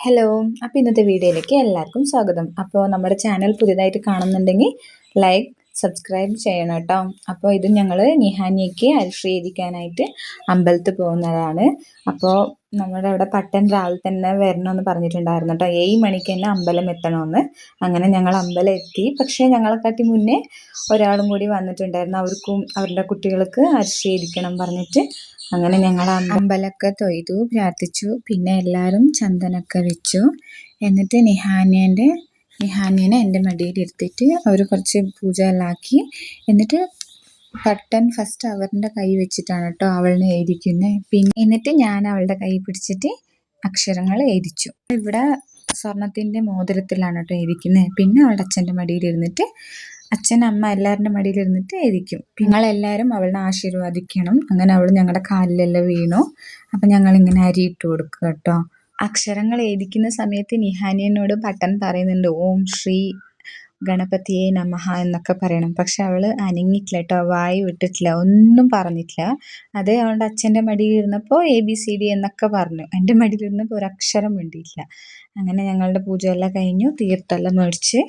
Hello. അപ്പോൾ ഇന്നത്തെ വീഡിയോയിലേക്ക് എല്ലാവർക്കും സ്വാഗതം. അപ്പോൾ നമ്മുടെ ചാനൽ പുതിയതായിട്ട് കാണുന്നുണ്ടെങ്കിൽ ലൈക്ക് സബ്സ്ക്രൈബ് ചെയ്യണം കേട്ടോ. അപ്പോൾ ഇത് ഞങ്ങൾ നിഹാനിയയ്ക്ക് അരിശ്രീ എഴുതിക്കാനായിട്ട് അമ്പലത്തിൽ പോകുന്നതാണ്. അപ്പോൾ നമ്മുടെ അവിടെ പട്ടൻ രാവിലെ തന്നെ വരണമെന്ന് പറഞ്ഞിട്ടുണ്ടായിരുന്നു കേട്ടോ. 7 മണിക്ക് തന്നെ അമ്പലം എത്തണമെന്ന്. അങ്ങനെ ഞങ്ങൾ അമ്പലം എത്തി. പക്ഷേ ഞങ്ങളെക്കാട്ടി മുന്നേ ഒരാളും കൂടി വന്നിട്ടുണ്ടായിരുന്നു. അവർക്കും അവരുടെ കുട്ടികൾക്ക് അരിശ്രീ എഴുതിക്കണം പറഞ്ഞിട്ട് അങ്ങനെ ഞങ്ങൾ അമ്പലമൊക്കെ തൊഴുതു പ്രാർത്ഥിച്ചു. പിന്നെ എല്ലാവരും ചന്ദനമൊക്കെ വെച്ചു. എന്നിട്ട് നിഹാനിയനെ എൻ്റെ മടിയിലിരുത്തിയിട്ട് അവർ കുറച്ച് പൂജ എല്ലാം ആക്കി. എന്നിട്ട് പട്ടൻ ഫസ്റ്റ് അവരുടെ കൈ വെച്ചിട്ടാണ് കേട്ടോ അവളിനെ എഴുതിക്കുന്നത്. എന്നിട്ട് ഞാൻ അവളുടെ കൈ പിടിച്ചിട്ട് അക്ഷരങ്ങൾ എഴുതിച്ചു. ഇവിടെ സ്വർണത്തിൻ്റെ മോതിരത്തിലാണ് കേട്ടോ എഴുതിക്കുന്നത്. പിന്നെ അവളുടെ അച്ഛൻ്റെ മടിയിലിരുന്നിട്ട് അച്ഛൻ അമ്മ എല്ലാവരുടെ മടിയിലിരുന്നിട്ട് എഴുതിക്കും. ഞങ്ങളെല്ലാവരും അവളെ ആശീർവദിക്കണം. അങ്ങനെ അവൾ ഞങ്ങളുടെ കാലിലെല്ലാം വീണു. അപ്പം ഞങ്ങളിങ്ങനെ അരിയിട്ട് കൊടുക്കുക കേട്ടോ. അക്ഷരങ്ങൾ എഴുതിക്കുന്ന സമയത്ത് നിഹാനിയനോട് പട്ടൻ പറയുന്നുണ്ട് ഓം ശ്രീ ഗണപതിയെ നമഃ എന്നൊക്കെ പറയണം. പക്ഷെ അവൾ അനങ്ങിയിട്ടില്ല കേട്ടോ, വായി വിട്ടിട്ടില്ല, ഒന്നും പറഞ്ഞിട്ടില്ല. അത് അവളുടെ അച്ഛൻ്റെ മടിയിലിരുന്നപ്പോൾ ABCD എന്നൊക്കെ പറഞ്ഞു. എൻ്റെ മടിയിലിരുന്നപ്പോൾ ഒരക്ഷരം വേണ്ടിയിട്ടില്ല. അങ്ങനെ ഞങ്ങളുടെ പൂജ എല്ലാം കഴിഞ്ഞു, തീർത്തെല്ലാം മേടിച്ച്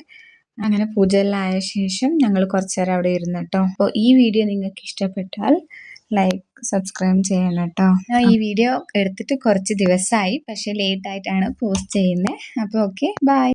അങ്ങനെ പൂജ എല്ലാം ആയ ശേഷം ഞങ്ങൾ കുറച്ച് നേരം അവിടെ ഇരുന്നു കേട്ടോ. അപ്പോൾ ഈ വീഡിയോ നിങ്ങൾക്ക് ഇഷ്ടപ്പെട്ടാൽ ലൈക്ക് സബ്സ്ക്രൈബ് ചെയ്യണം കേട്ടോ. ഞാൻ ഈ വീഡിയോ എടുത്തിട്ട് കുറച്ച് ദിവസമായി, പക്ഷേ ലേറ്റായിട്ടാണ് പോസ്റ്റ് ചെയ്യുന്നത്. അപ്പോൾ ഓക്കെ, ബൈ.